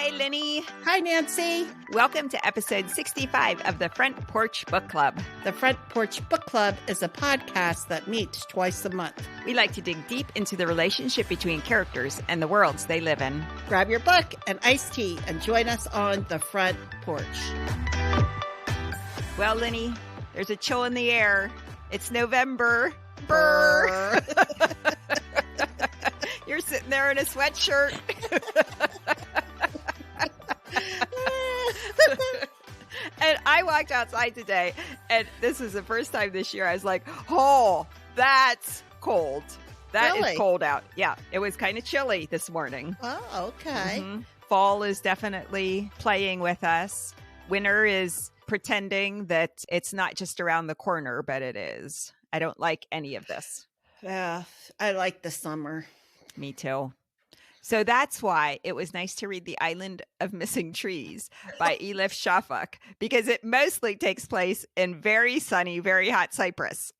Hi, Lenny. Hi, Nancy. Welcome to episode 65 of the Front Porch Book Club. The Front Porch Book Club is a podcast that meets twice a month. We like to dig deep into the relationship between characters and the worlds they live in. Grab your book and iced tea and join us on the front porch. Well, Lenny, there's a chill in the air. It's November. Brr. You're sitting there in a sweatshirt. And I walked outside today, and this is the first time this year I was like, oh, that's cold. That Really? is cold out. Yeah, it was kind of chilly this morning. Oh, okay. Mhm. Fall is definitely playing with us. Winter is pretending that it's not just around the corner, but it is. I don't like any of this. Yeah, I like the summer. Me too. So that's why it was nice to read The Island of Missing Trees by Elif Shafak, because it mostly takes place in very sunny, very hot Cyprus.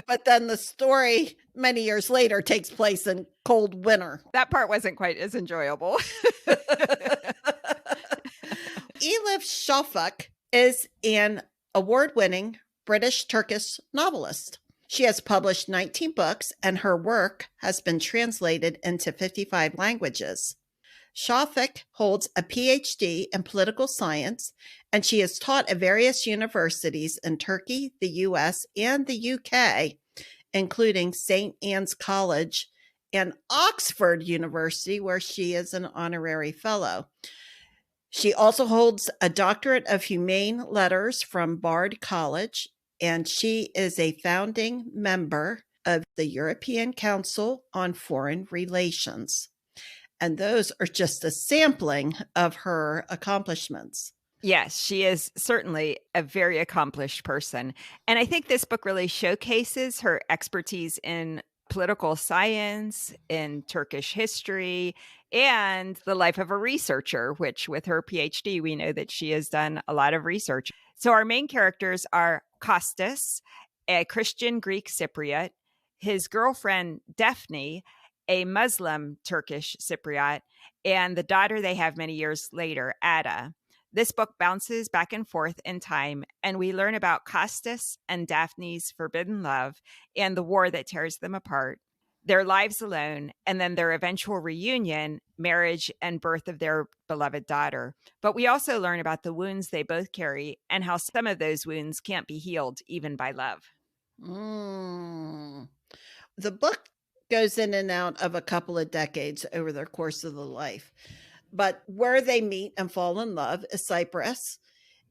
But then the story many years later takes place in cold winter. That part wasn't quite as enjoyable. Elif Shafak is an award-winning British-Turkish novelist. She has published 19 books, and her work has been translated into 55 languages. Shafak holds a PhD in political science, and she has taught at various universities in Turkey, the US, and the UK, including St. Anne's College and Oxford University, where she is an honorary fellow. She also holds a doctorate of humane letters from Bard College, and she is a founding member of the European Council on Foreign Relations. And those are just a sampling of her accomplishments. Yes, she is certainly a very accomplished person. And I think this book really showcases her expertise in political science, in Turkish history, and the life of a researcher, which with her PhD, we know that she has done a lot of research. So our main characters are Kostas, a Christian Greek Cypriot, his girlfriend Defne, a Muslim Turkish Cypriot, and the daughter they have many years later, Ada. This book bounces back and forth in time, and we learn about Kostas and Daphne's forbidden love and the war that tears them apart, their lives alone, and then their eventual reunion, marriage, and birth of their beloved daughter. But we also learn about the wounds they both carry and how some of those wounds can't be healed even by love. The book goes in and out of a couple of decades over the course of the life. But where they meet and fall in love is Cyprus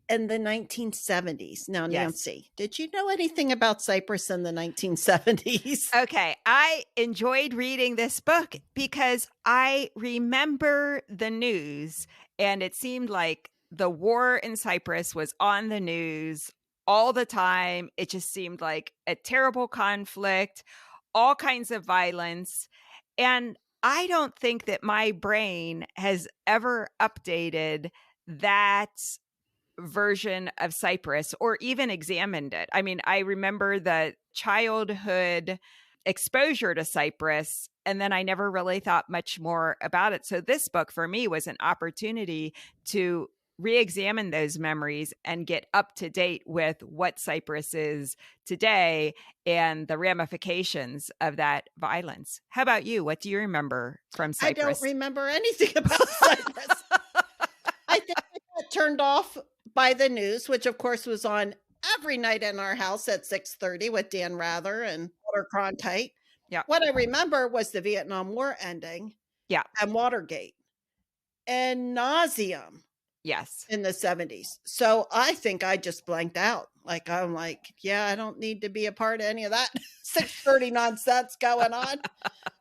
in the 1970s. Now, Yes. Nancy, did you know anything about Cyprus in the 1970s? Okay, I enjoyed reading this book because I remember the news, and it seemed like the war in Cyprus was on the news all the time. It just seemed like a terrible conflict, all kinds of violence. And I don't think that my brain has ever updated that version of Cyprus or even examined it. I mean, I remember the childhood exposure to Cyprus, and then I never really thought much more about it. So this book for me was an opportunity to re-examine those memories and get up to date with what Cyprus is today and the ramifications of that violence. How about you? What do you remember from Cyprus? I don't remember anything about Cyprus. I think I got turned off by the news, which of course was on every night in our house at 6:30 with Dan Rather and Walter Cronkite. Yeah. What I remember was the Vietnam War ending. Yeah. And Watergate and nauseum Yes. in the 70s. So I think I just blanked out. Like, I'm like, yeah, I don't need to be a part of any of that 6:30 nonsense going on.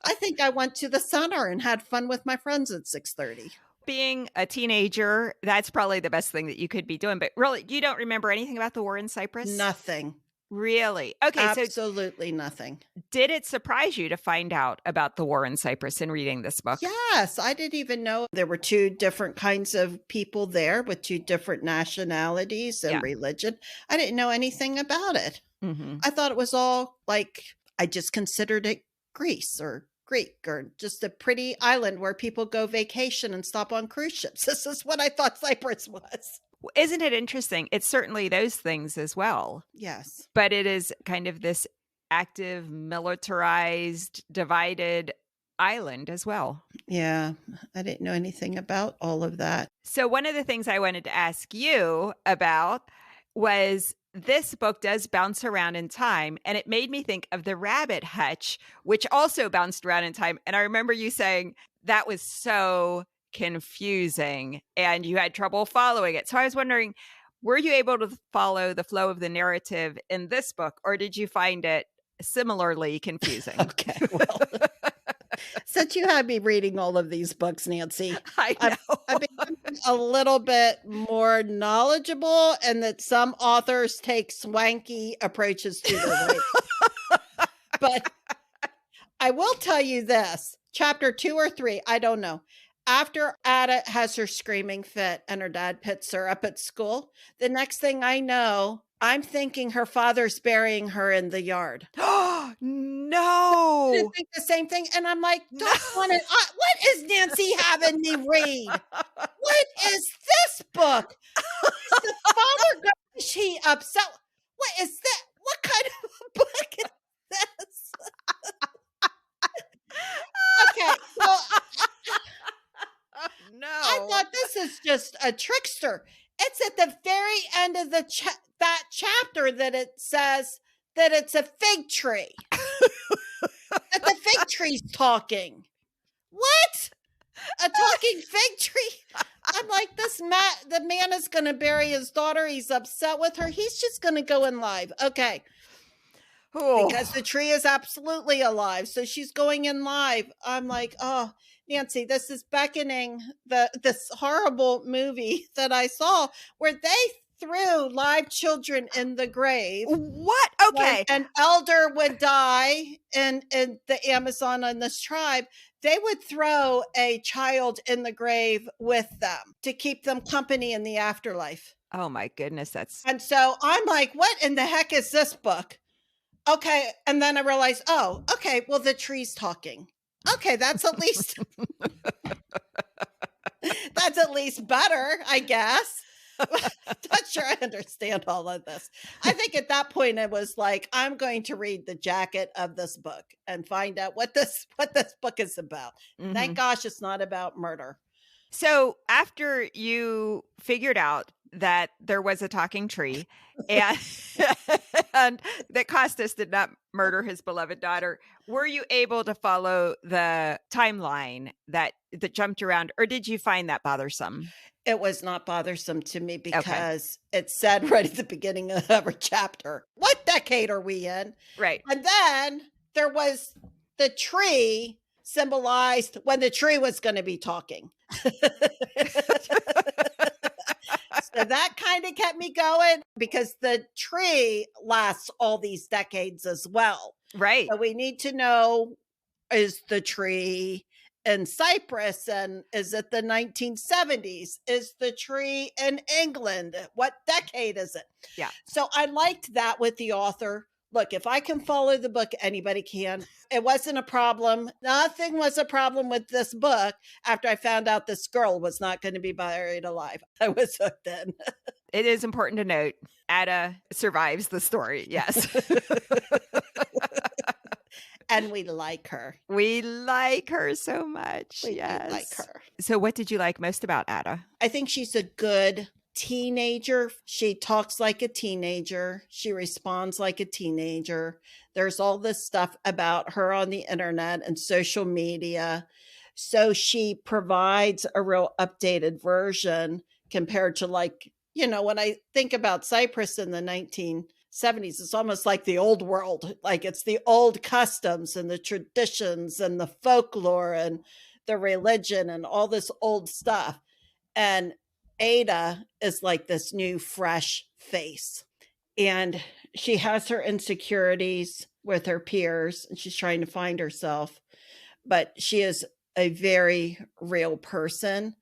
I think I went to the center and had fun with my friends at 6:30. Being a teenager, that's probably the best thing that you could be doing. But really, you don't remember anything about the war in Cyprus? Nothing. Really? Okay, so Absolutely nothing. did it surprise you to find out about the war in Cyprus in reading this book? Yes, I didn't even know there were two different kinds of people there with two different nationalities and Yeah. religion. I didn't know anything about it. Mm-hmm. I thought it was all like, I just considered it Greece or Greek or just a pretty island where people go vacation and stop on cruise ships. This is what I thought Cyprus was. Isn't it interesting? It's certainly those things as well. Yes. But it is kind of this active, militarized, divided island as well. Yeah. I didn't know anything about all of that. So one of the things I wanted to ask you about was this book does bounce around in time, and it made me think of The Rabbit Hutch, which also bounced around in time. And I remember you saying that was so confusing and you had trouble following it. So I was wondering, were you able to follow the flow of the narrative in this book, or did you find it similarly confusing? Okay. Well, since you had me reading all of these books, Nancy, I know. I've become a little bit more knowledgeable, and that some authors take swanky approaches to their writing. But I will tell you this, chapter 2 or 3, I don't know. After Ada has her screaming fit and her dad picks her up at school, the next thing I know, I'm thinking her father's burying her in the yard. I No. think the same thing. And I'm like, don't want it. What is Nancy having me read? What is this book? Is the father going? Is he upset? What is that? What kind of a book is this? Okay, well, No. I thought this is just a trickster. It's at the very end of the that chapter that it says that it's a fig tree. That the fig tree's talking. What? A talking fig tree? I'm like, the man is going to bury his daughter. He's upset with her. He's just going to go in live. Okay. Because the tree is absolutely alive. So she's going in live. I'm like, oh, Nancy, this is beckoning this horrible movie that I saw where they threw live children in the grave. What? Okay. When an elder would die in the Amazon on this tribe, they would throw a child in the grave with them to keep them company in the afterlife. Oh my goodness, And so I'm like, what in the heck is this book? Okay. And then I realized, oh, okay, well, the tree's talking. Okay, that's at least better, I guess. Not sure I understand all of this. I think at that point it was like, I'm going to read the jacket of this book and find out what this book is about. Mhm. Thank gosh it's not about murder. So after you figured out that there was a talking tree and, and that Kostas did not murder his beloved daughter, were you able to follow the timeline that jumped around, or did you find that bothersome? It was not bothersome to me because it said right at the beginning of every chapter, what decade are we in? Right. And then there was the tree symbolized when the tree was going to be talking. So that kind of kept me going because the tree lasts all these decades as well. Right. So we need to know, is the tree in Cyprus and is it the 1970s? Is the tree in England? What decade is it? Yeah. So I liked that with the author. Look, if I can follow the book, anybody can. It wasn't a problem. Nothing was a problem with this book after I found out this girl was not going to be buried alive. I was hooked in. It is important to note, Ada survives the story. Yes. And we like her. We like her so much. We yes. like her. So what did you like most about Ada? I think she's a good teenager. She talks like a teenager. She responds like a teenager. There's all this stuff about her on the internet and social media. So she provides a real updated version compared to, like, you know, when I think about Cyprus in the 1970s, it's almost like the old world. Like it's the old customs and the traditions and the folklore and the religion and all this old stuff. And Ada is like this new, fresh face. And she has her insecurities with her peers and she's trying to find herself. But she is a very real person.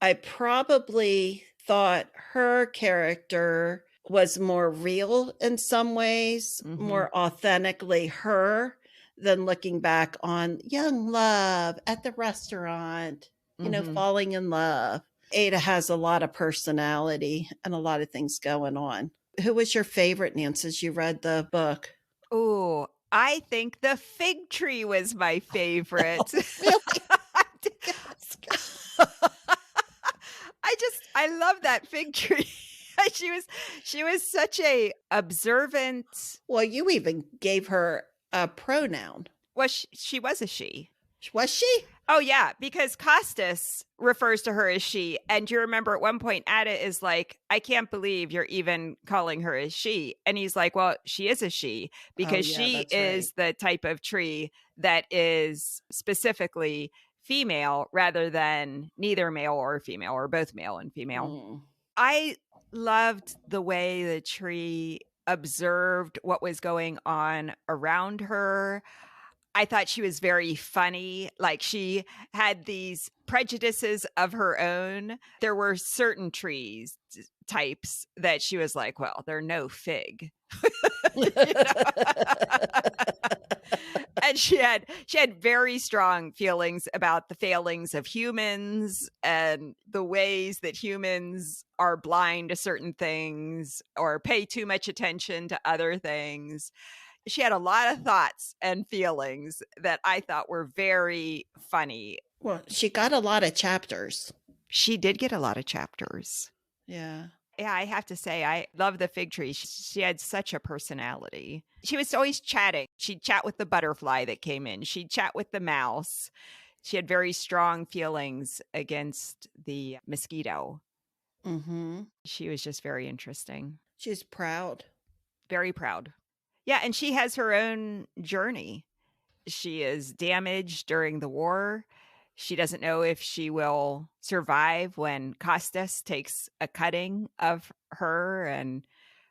I probably thought her character was more real in some ways, more authentically her than looking back on young love at the restaurant, Mm-hmm. falling in love. Ada has a lot of personality and a lot of things going on. Who was your favorite, Nancy, as you read the book? Ooh, I think the fig tree was my favorite. Really? Yes. I love that fig tree. she was she was such a observant. Well, you even gave her a pronoun. Well, she was a she. Was she? Oh yeah, because Kostas refers to her as she, and you remember at one point Ada is like, "I can't believe you're even calling her as she," and he's like, "Well, she is a she Oh, because yeah, she that's right. is the type of tree that is specifically female rather than neither male or female or both male and female." Mm. I loved the way the tree observed what was going on around her. I thought she was very funny. Like she had these prejudices of her own. There were certain trees types that she was like, well, they're no fig. You know? And she had very strong feelings about the failings of humans and the ways that humans are blind to certain things or pay too much attention to other things. She had a lot of thoughts and feelings that I thought were very funny. Well, she got a lot of chapters. She did get a lot of chapters. Yeah. Yeah, I have to say, I love the fig tree. She had such a personality. She was always chatting. She'd chat with the butterfly that came in, she'd chat with the mouse. She had very strong feelings against the mosquito. Mm-hmm. She was just very interesting, She's proud. very proud. Yeah, and she has her own journey. She is damaged during the war. She doesn't know if she will survive when Kostas takes a cutting of her and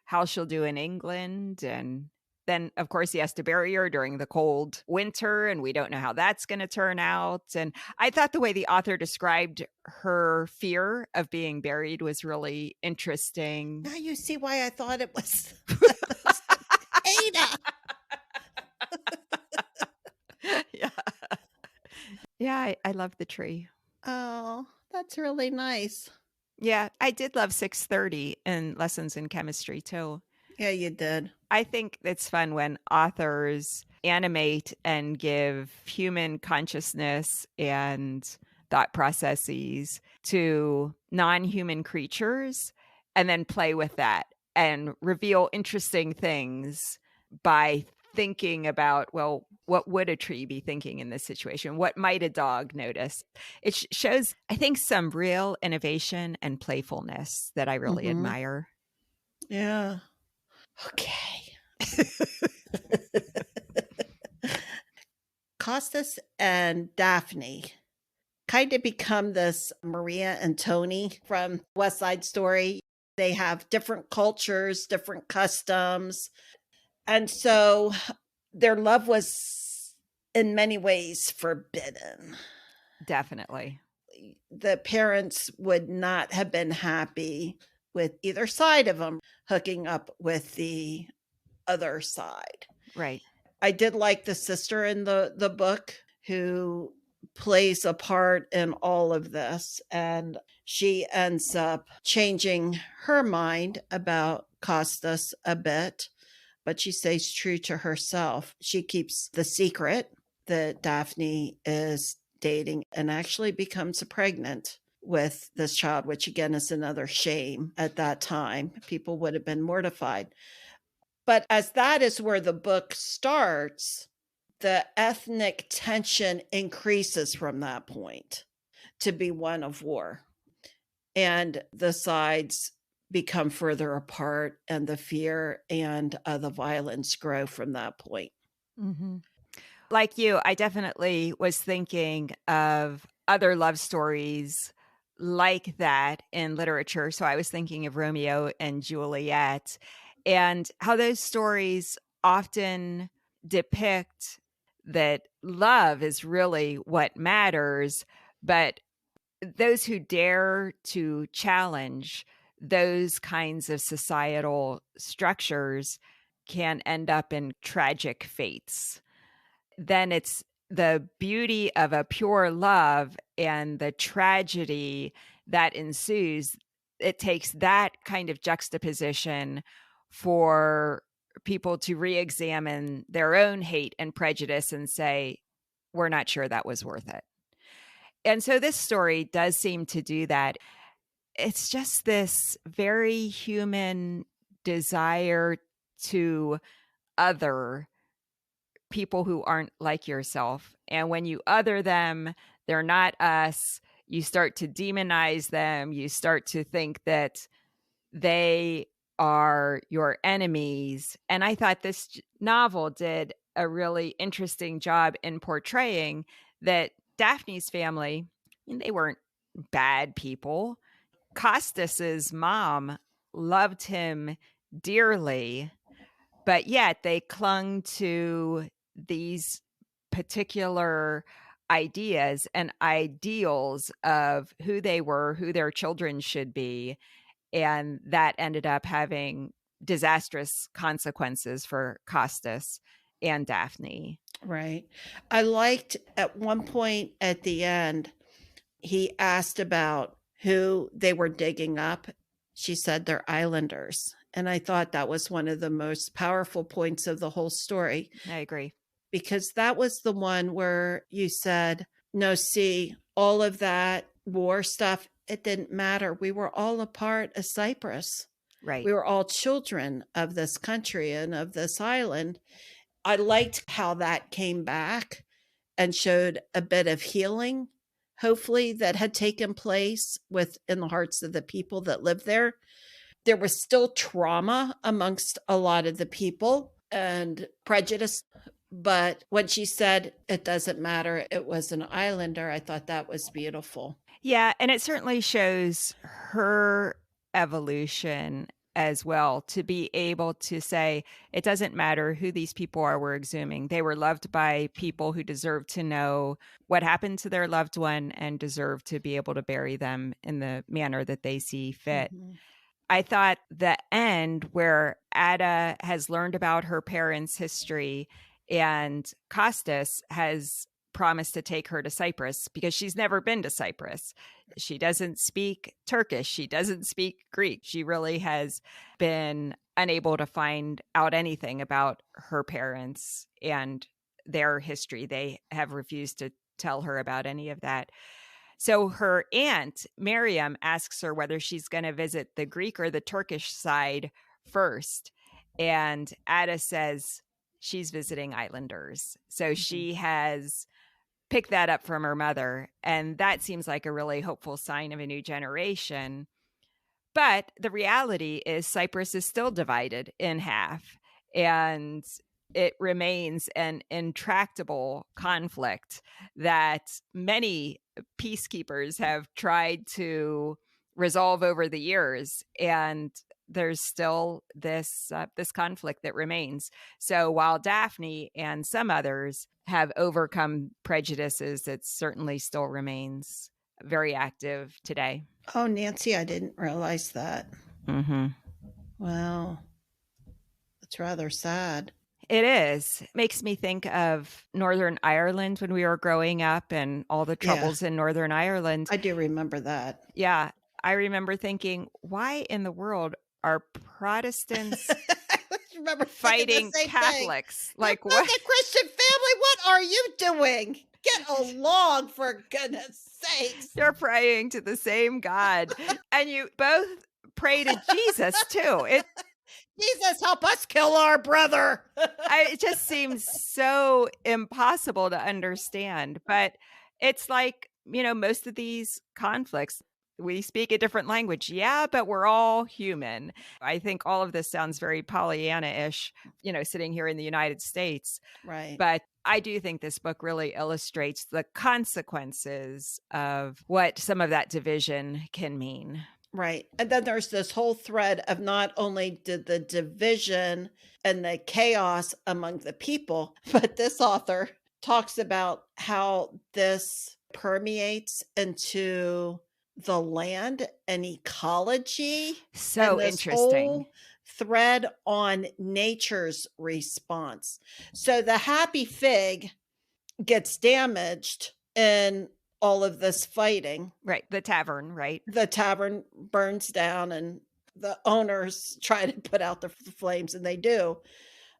how she'll do in England. And then, of course, he has to bury her during the cold winter, and we don't know how that's going to turn out. And I thought the way the author described her fear of being buried was really interesting. Now you see why I thought it was Ada. Yeah. Yeah, I love the tree. Oh, that's really nice. Yeah, I did love 630 in lessons in chemistry too. Yeah, you did. I think it's fun when authors animate and give human consciousness and thought processes to non-human creatures and then play with that and reveal interesting things by thinking about, well, what would a tree be thinking in this situation? What might a dog notice? It shows, I think, some real innovation and playfulness that I really Mm-hmm. admire. Yeah. Okay. Costas and Daphne kind of become this Maria and Tony from West Side Story. They have different cultures, different customs. And so their love was in many ways forbidden. Definitely. The parents would not have been happy with either side of them hooking up with the other side. Right. I did like the sister in the book who plays a part in all of this, and she ends up changing her mind about Costas a bit, but she stays true to herself. She keeps the secret that Daphne is dating and actually becomes pregnant with this child, which again is another shame at that time. People would have been mortified. But as that is where the book starts, the ethnic tension increases from that point to be one of war. And the sides become further apart, and the fear and the violence grow from that point. Mm-hmm. Like you, I definitely was thinking of other love stories like that in literature. So I was thinking of Romeo and Juliet and how those stories often depict that love is really what matters, but those who dare to challenge those kinds of societal structures can end up in tragic fates. then it's the beauty of a pure love and the tragedy that ensues. It takes that kind of juxtaposition for people to re-examine their own hate and prejudice and say, we're not sure that was worth it. And so this story does seem to do that. It's just this very human desire to other people who aren't like yourself. And when you other them, they're not us. You start to demonize them. You start to think that they are your enemies. And I thought this novel did a really interesting job in portraying that Daphne's family, I mean, they weren't bad people. Kostas's mom loved him dearly, but yet they clung to these particular ideas and ideals of who they were, who their children should be. And that ended up having disastrous consequences for Kostas and Daphne. Right. I liked at one point at the end, he asked about who they were digging up. She said they're islanders. And I thought that was one of the most powerful points of the whole story. I agree. Because that was the one where you said, no, see, all of that war stuff, it didn't matter. We were all a part of Cyprus. Right. We were all children of this country and of this island. I liked how that came back and showed a bit of healing, hopefully, that had taken place within the hearts of the people that lived there. There was still trauma amongst a lot of the people and prejudice. But when she said it doesn't matter, it was an islander, I thought that was beautiful. Yeah, and it certainly shows her evolution as well, to be able to say, it doesn't matter who these people are we're exhuming. They were loved by people who deserve to know what happened to their loved one and deserve to be able to bury them in the manner that they see fit. Mm-hmm. I thought the end where Ada has learned about her parents' history and Kostas has promised to take her to Cyprus because she's never been to Cyprus. She doesn't speak Turkish. She doesn't speak Greek. She really has been unable to find out anything about her parents and their history. They have refused to tell her about any of that. So her aunt, Miriam, asks her whether she's going to visit the Greek or the Turkish side first. And Ada says she's visiting islanders. So she has picked that up from her mother. And that seems like a really hopeful sign of a new generation. But the reality is Cyprus is still divided in half. And it remains an intractable conflict that many peacekeepers have tried to resolve over the years, and there's still this conflict that remains. So while Daphne and some others have overcome prejudices, it certainly still remains very active today. Oh, Nancy, I didn't realize that. Mm-hmm. Wow. That's rather sad. It is. It makes me think of Northern Ireland when we were growing up and all the troubles in Northern Ireland. I do remember that. Yeah. I remember thinking, why in the world are Protestants fighting Catholics? Like, what? The Christian family, what are you doing? Get along, for goodness sakes. You're praying to the same God. And you both pray to Jesus, too. Jesus, help us kill our brother. It just seems so impossible to understand. But it's like, most of these conflicts, we speak a different language. Yeah, but we're all human. I think all of this sounds very Pollyanna-ish, sitting here in the United States. Right. But I do think this book really illustrates the consequences of what some of that division can mean. Right. And then there's this whole thread of not only did the division and the chaos among the people, but this author talks about how this permeates into the land and ecology. So and interesting. Whole thread on nature's response. So the happy fig gets damaged in all of this fighting. Right. The tavern, right? The tavern burns down and the owners try to put out the flames, and they do,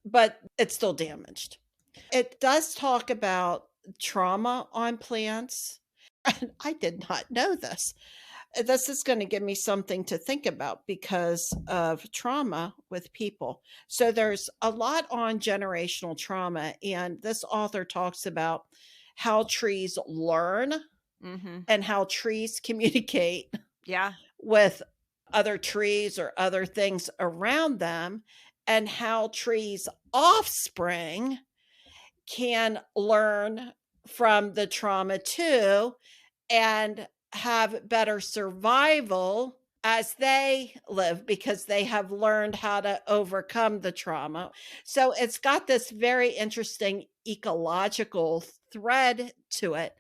but it's still damaged. It does talk about trauma on plants. And I did not know this. This is going to give me something to think about because of trauma with people. So there's a lot on generational trauma, and this author talks about how trees learn Mm-hmm. and how trees communicate Yeah. with other trees or other things around them, and how trees' offspring can learn from the trauma too and have better survival as they live because they have learned how to overcome the trauma. So it's got this very interesting ecological thread to it,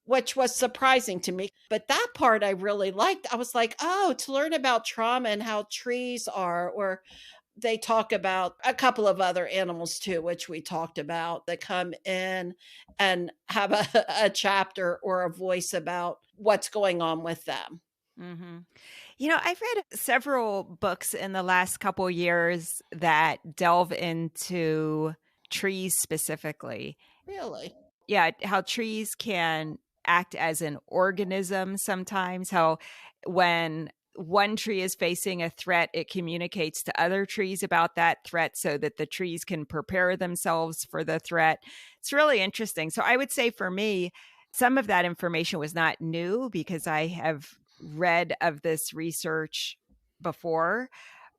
which was surprising to me. But that part I really liked. I was like, oh, to learn about trauma and how trees are, or they talk about a couple of other animals too, which we talked about, that come in and have a chapter or a voice about what's going on with them. Mm-hmm. I've read several books in the last couple years that delve into trees specifically. Really? Yeah, how trees can act as an organism sometimes, how when one tree is facing a threat, it communicates to other trees about that threat so that the trees can prepare themselves for the threat. It's really interesting. So I would say for me, some of that information was not new because I have read of this research before,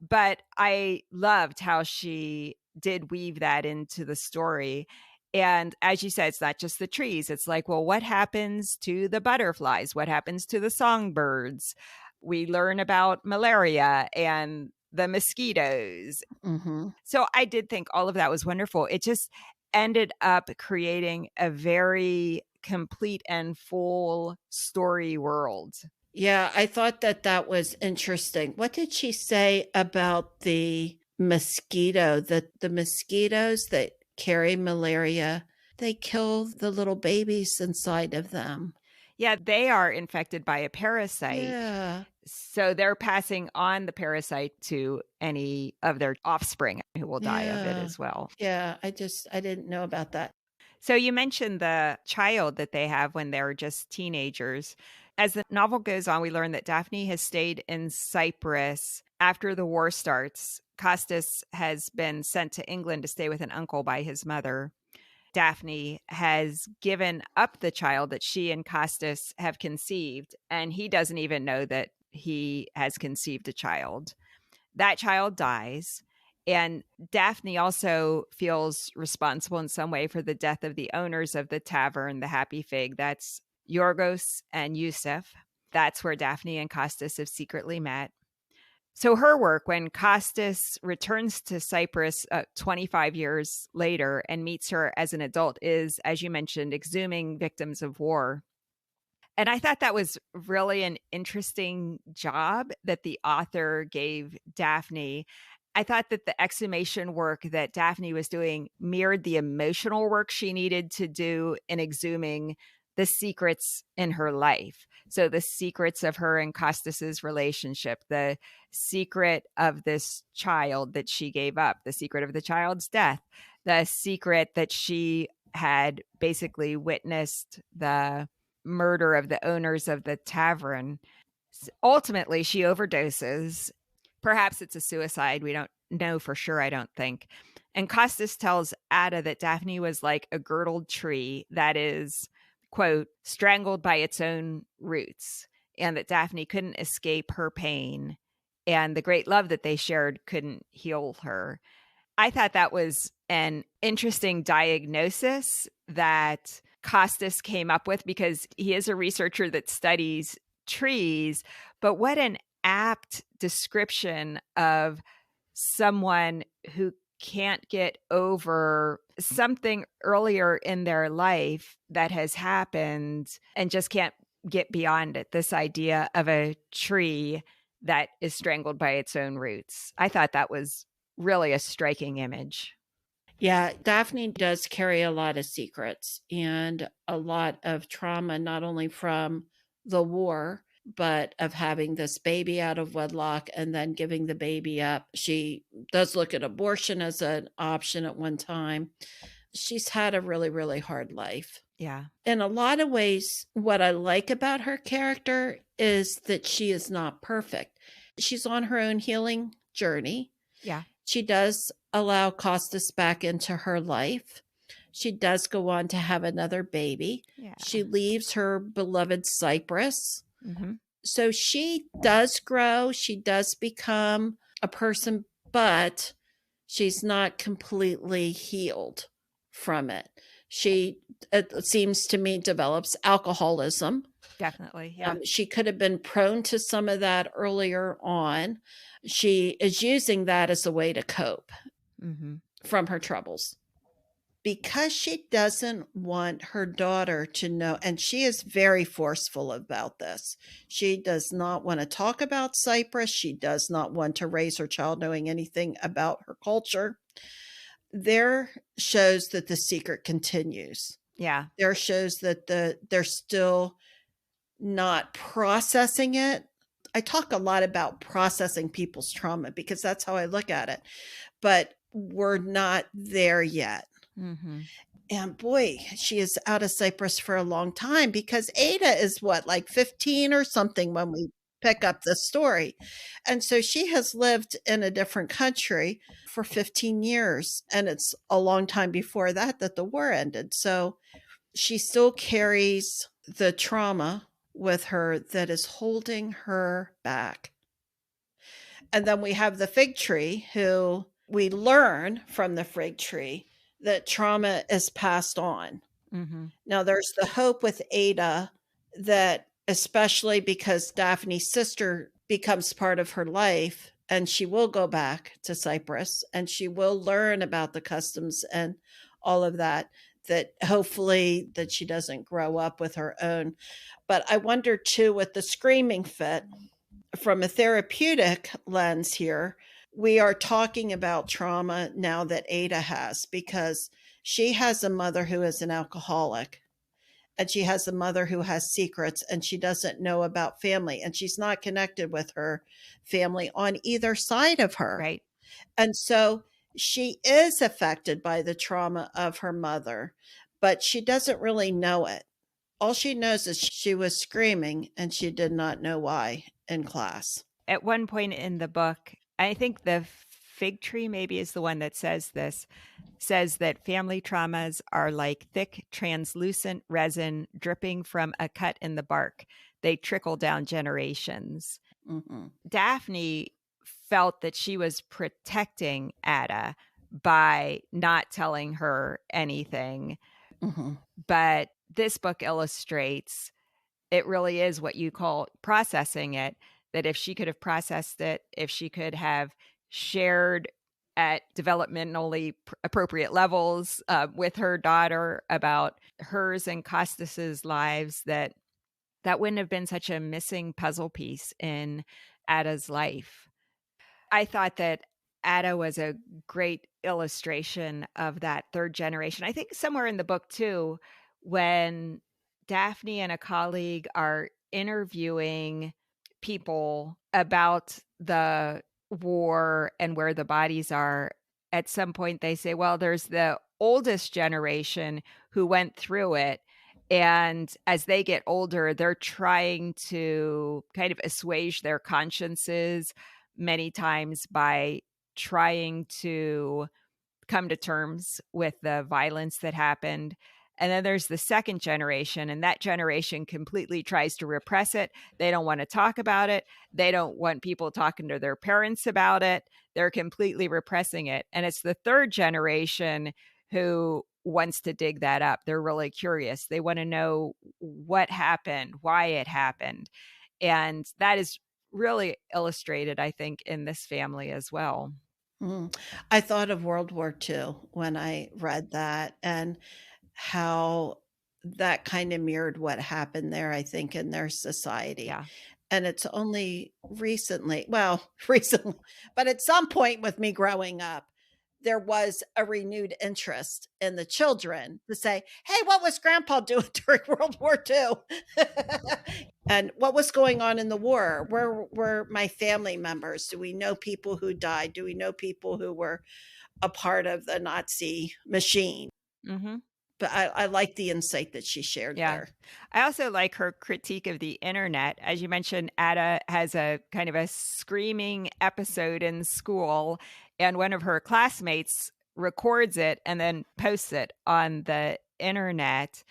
but I loved how she did weave that into the story. And as you said, it's not just the trees. It's like, well, what happens to the butterflies? What happens to the songbirds? We learn about malaria and the mosquitoes. Mm-hmm. So I did think all of that was wonderful. It just ended up creating a very complete and full story world. Yeah, I thought that was interesting. What did she say about the mosquito? That the mosquitoes that carry malaria, they kill the little babies inside of them. Yeah, they are infected by a parasite. Yeah. So they're passing on the parasite to any of their offspring who will die of it Yeah. as well. Yeah, I didn't know about that. So you mentioned the child that they have when they're just teenagers. As the novel goes on, we learn that Daphne has stayed in Cyprus after the war starts. Kostas has been sent to England to stay with an uncle by his mother. Daphne has given up the child that she and Kostas have conceived, and he doesn't even know that he has conceived a child. That child dies, and Daphne also feels responsible in some way for the death of the owners of the tavern, the Happy Fig. That's Yorgos and Yusuf. That's where Daphne and Kostas have secretly met. So her work, when Kostas returns to Cyprus 25 years later and meets her as an adult, is, as you mentioned, exhuming victims of war. And I thought that was really an interesting job that the author gave Daphne. I thought that the exhumation work that Daphne was doing mirrored the emotional work she needed to do in exhuming the secrets in her life. So the secrets of her and Kostas's relationship, the secret of this child that she gave up, the secret of the child's death, the secret that she had basically witnessed the murder of the owners of the tavern. Ultimately, she overdoses. Perhaps it's a suicide. We don't know for sure, I don't think. And Kostas tells Ada that Daphne was like a girdled tree that is, quote, strangled by its own roots, and that Daphne couldn't escape her pain, and the great love that they shared couldn't heal her. I thought that was an interesting diagnosis that Kostas came up with because he is a researcher that studies trees, but what an apt description of someone who can't get over something earlier in their life that has happened and just can't get beyond it. This idea of a tree that is strangled by its own roots. I thought that was really a striking image. Yeah, Daphne does carry a lot of secrets and a lot of trauma, not only from the war, but of having this baby out of wedlock and then giving the baby up. She does look at abortion as an option at one time. She's had a really, really hard life. Yeah. In a lot of ways, what I like about her character is that she is not perfect. She's on her own healing journey. Yeah. She does allow Costas back into her life. She does go on to have another baby. Yeah. She leaves her beloved Cyprus. Hmm. So she does grow. She does become a person, but she's not completely healed from it. She, it seems to me, develops alcoholism. Definitely. Yeah. She could have been prone to some of that earlier on. She is using that as a way to cope Hmm. from her troubles. Because she doesn't want her daughter to know, and she is very forceful about this. She does not want to talk about Cyprus. She does not want to raise her child knowing anything about her culture. There shows that the secret continues. Yeah. There shows that they're still not processing it. I talk a lot about processing people's trauma because that's how I look at it. But we're not there yet. Hmm. And boy, she is out of Cyprus for a long time because Ada is what, like 15 or something when we pick up the story. And so she has lived in a different country for 15 years. And it's a long time before that the war ended. So she still carries the trauma with her that is holding her back. And then we have the fig tree, who we learn from the fig tree that trauma is passed on. Hmm. Now, there's the hope with Ada that, especially because Daphne's sister becomes part of her life, and she will go back to Cyprus and she will learn about the customs and all of that, that hopefully that she doesn't grow up with her own. But I wonder too, with the screaming fit, from a therapeutic lens here, we are talking about trauma now that Ada has, because she has a mother who is an alcoholic and she has a mother who has secrets and she doesn't know about family and she's not connected with her family on either side of her. Right. And so she is affected by the trauma of her mother, but she doesn't really know it. All she knows is she was screaming and she did not know why in class. At one point in the book, I think the fig tree maybe is the one that says this, says that family traumas are like thick, translucent resin dripping from a cut in the bark. They trickle down generations. Mm-hmm. Daphne felt that she was protecting Ada by not telling her anything. Mm-hmm. But this book illustrates it really is what you call processing it, that if she could have processed it, if she could have shared at developmentally appropriate levels with her daughter about hers and Costas's lives, that wouldn't have been such a missing puzzle piece in Ada's life. I thought that Ada was a great illustration of that third generation. I think somewhere in the book too, when Daphne and a colleague are interviewing people about the war and where the bodies are, at some point they say, well, there's the oldest generation who went through it. And as they get older, they're trying to kind of assuage their consciences many times by trying to come to terms with the violence that happened. And then there's the second generation, and that generation completely tries to repress it. They don't want to talk about it. They don't want people talking to their parents about it. They're completely repressing it. And it's the third generation who wants to dig that up. They're really curious. They want to know what happened, why it happened. And that is really illustrated, I think, in this family as well. Mm. I thought of World War II when I read that, and how that kind of mirrored what happened there, I think, in their society. Yeah. And it's only recently, well, recently, but at some point with me growing up, there was a renewed interest in the children to say, hey, what was grandpa doing during World War II? And what was going on in the war? Where were my family members? Do we know people who died? Do we know people who were a part of the Nazi machine? Mm-hmm. But I like the insight that she shared there. I also like her critique of the internet. As you mentioned, Ada has a kind of a screaming episode in school, and one of her classmates records it and then posts it on the internet.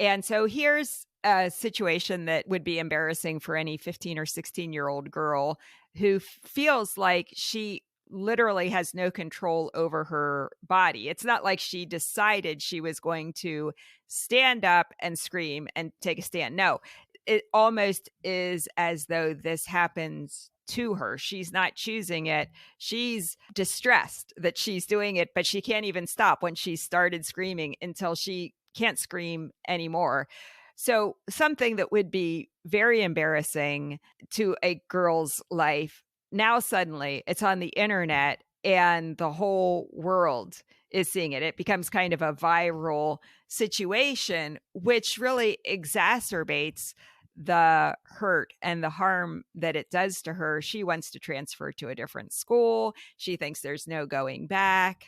And so here's a situation that would be embarrassing for any 15 or 16-year-old girl who feels like she literally has no control over her body. It's not like she decided she was going to stand up and scream and take a stand. No, it almost is as though this happens to her. She's not choosing it. She's distressed that she's doing it, but she can't even stop when she started screaming until she can't scream anymore. So something that would be very embarrassing to a girl's life, now suddenly it's on the internet and the whole world is seeing it. It becomes kind of a viral situation, which really exacerbates the hurt and the harm that it does to her. She wants to transfer to a different school. She thinks there's no going back.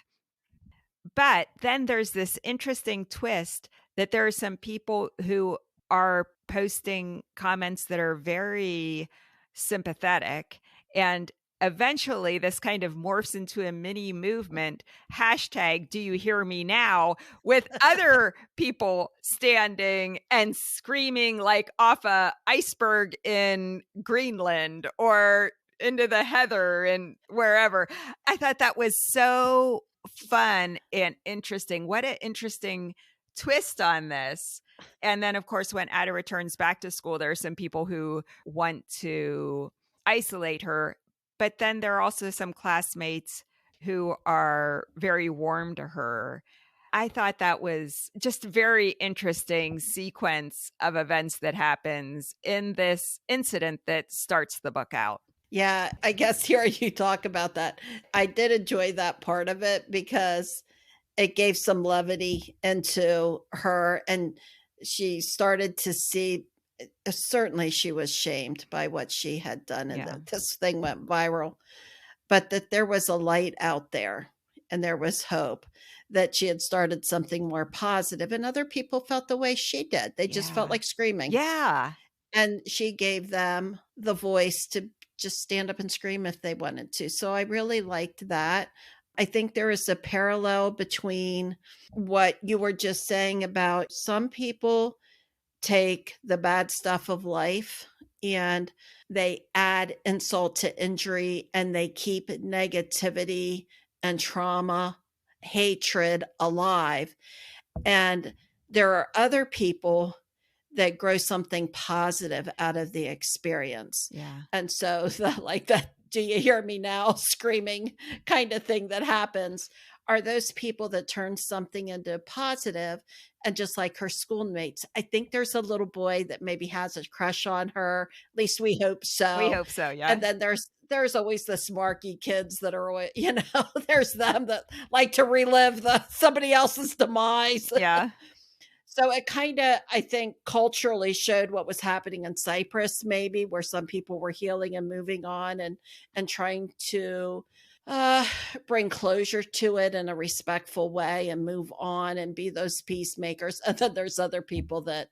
But then there's this interesting twist that there are some people who are posting comments that are very sympathetic. And eventually this kind of morphs into a mini movement, hashtag do you hear me now, with other people standing and screaming like off a iceberg in Greenland or into the heather and wherever. I thought that was so fun and interesting. What an interesting twist on this. And then, of course, when Ada returns back to school, there are some people who want to isolate her. But then there are also some classmates who are very warm to her. I thought that was just a very interesting sequence of events that happens in this incident that starts the book out. Yeah, I guess hearing you talk about that, I did enjoy that part of it because it gave some levity into her, and she started to see, certainly she was shamed by what she had done, and this thing went viral, but that there was a light out there and there was hope that she had started something more positive, and other people felt the way she did. They just felt like screaming. Yeah. And she gave them the voice to just stand up and scream if they wanted to. So I really liked that. I think there is a parallel between what you were just saying about some people take the bad stuff of life and they add insult to injury, and they keep negativity and trauma, hatred alive. And there are other people that grow something positive out of the experience. Yeah. And so like that, do you hear me now screaming kind of thing that happens are those people that turn something into positive. And just like her schoolmates, I think there's a little boy that maybe has a crush on her. At least we hope so. We hope so, yeah. And then there's always the smarky kids that are, there's them that like to relive somebody else's demise. Yeah. So it kind of, I think, culturally showed what was happening in Cyprus, maybe, where some people were healing and moving on and trying to bring closure to it in a respectful way and move on and be those peacemakers. And then there's other people that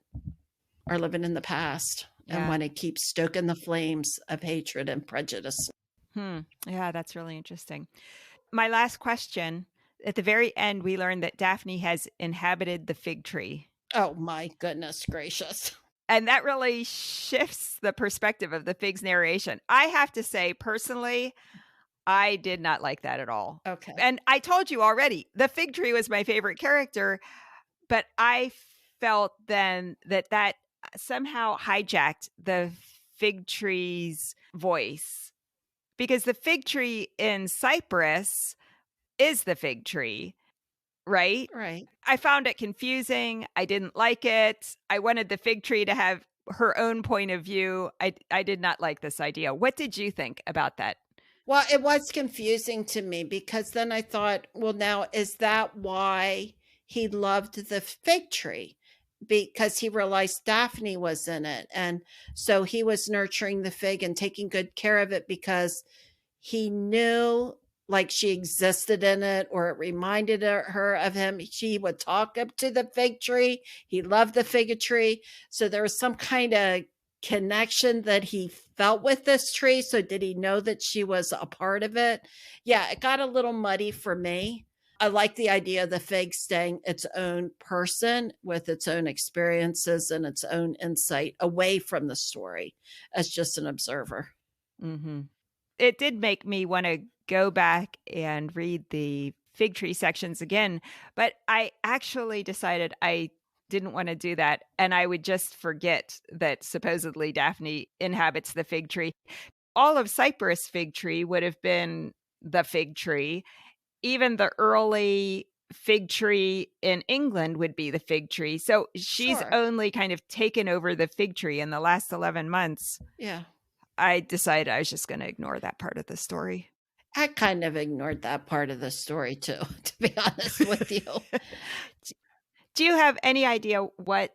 are living in the past and want to keep stoking the flames of hatred and prejudice. Yeah, that's really interesting. My last question. At the very end, we learned that Daphne has inhabited the fig tree. Oh, my goodness gracious. And that really shifts the perspective of the fig's narration. I have to say, personally, I did not like that at all. Okay. And I told you already, the fig tree was my favorite character, but I felt then that somehow hijacked the fig tree's voice. Because the fig tree in Cyprus is the fig tree, right? Right. I found it confusing. I didn't like it. I wanted the fig tree to have her own point of view. I did not like this idea. What did you think about that? Well, it was confusing to me because then I thought, well, now is that why he loved the fig tree? Because he realized Daphne was in it. And so he was nurturing the fig and taking good care of it because he knew like she existed in it or it reminded her of him. She would talk up to the fig tree. He loved the fig tree. So there was some kind of connection that he felt with this tree. So did he know that she was a part of it? Yeah, it got a little muddy for me. I like the idea of the fig staying its own person with its own experiences and its own insight away from the story as just an observer. Mm-hmm. It did make me want to go back and read the fig tree sections again, but I actually decided I didn't want to do that. And I would just forget that supposedly Daphne inhabits the fig tree. All of Cyprus fig tree would have been the fig tree. Even the early fig tree in England would be the fig tree. So she's Sure. only kind of taken over the fig tree in the last 11 months. Yeah. I decided I was just going to ignore that part of the story. I kind of ignored that part of the story too, to be honest with you. Do you have any idea what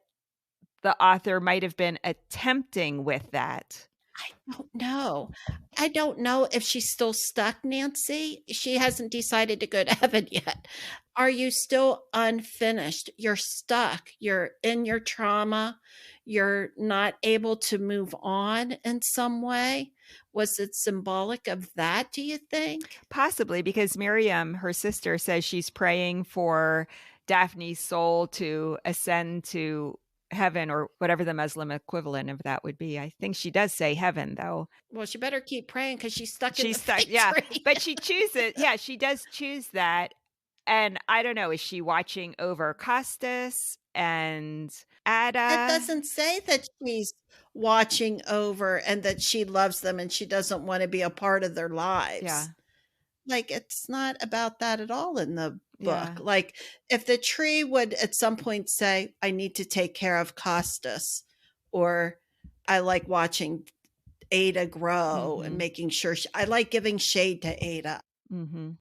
the author might have been attempting with that? I don't know. I don't know if she's still stuck, Nancy. She hasn't decided to go to heaven yet. Are you still unfinished? You're stuck. You're in your trauma. You're not able to move on in some way. Was it symbolic of that, do you think? Possibly, because Miriam, her sister, says she's praying for Daphne's soul to ascend to heaven or whatever the Muslim equivalent of that would be. I think she does say heaven, though. Well, she better keep praying because she's stuck in the She's stuck, fig yeah. tree. But she chooses, yeah, she does choose that. And I don't know, is she watching over Kostas and Ada? It doesn't say that she's watching over and that she loves them and she doesn't want to be a part of their lives. Yeah. Like, it's not about that at all in the book. Yeah. Like, if the tree would at some point say, I need to take care of Kostas, or I like watching Ada grow and making sure I like giving shade to Ada. Mm-hmm.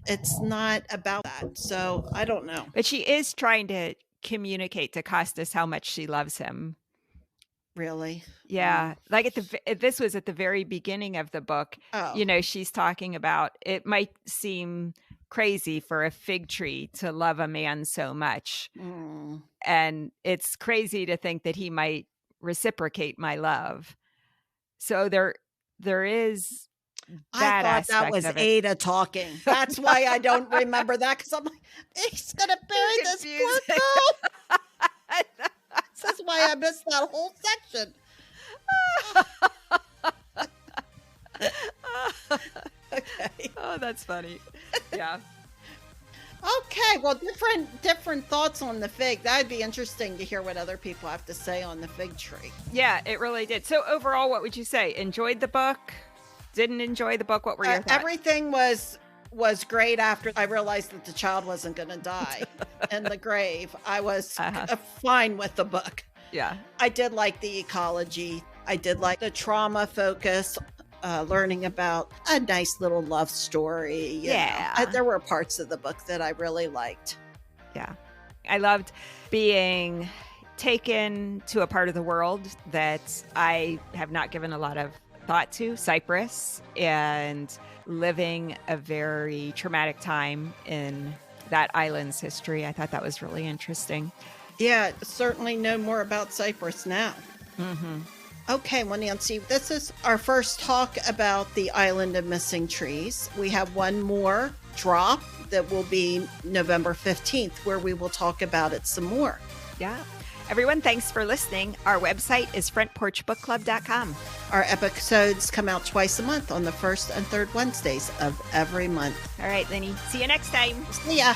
It's not about that. So I don't know. But she is trying to communicate to Kostas how much she loves him. Really? Yeah. Like this was at the very beginning of the book. Oh. You know, she's talking about it might seem crazy for a fig tree to love a man so much. And it's crazy to think that he might reciprocate my love. So there is that I thought that was Ada talking. That's why I don't remember that, because I'm like, he's gonna bury this poor girl. That's why I missed that whole section. Okay. Oh, that's funny. Yeah. Okay, well, different thoughts on the fig. That'd be interesting to hear what other people have to say on the fig tree. Yeah, it really did. So overall, what would you say? Enjoyed the book? Didn't enjoy the book? What were your thoughts? Everything was great after I realized that the child wasn't going to die in the grave. I was fine with the book. Yeah. I did like the ecology. I did like the trauma focus, learning about a nice little love story. You know. There were parts of the book that I really liked. Yeah. I loved being taken to a part of the world that I have not given a lot of thought to, Cyprus, and living a very traumatic time in that island's history. I thought that was really interesting. Yeah, certainly know more about Cyprus now. Mm-hmm. Okay, well, Nancy, this is our first talk about the island of missing trees. We have one more drop that will be November 15th, where we will talk about it some more. Yeah. Everyone, thanks for listening. Our website is frontporchbookclub.com. Our episodes come out twice a month on the first and third Wednesdays of every month. All right, Lenny. See you next time. See ya.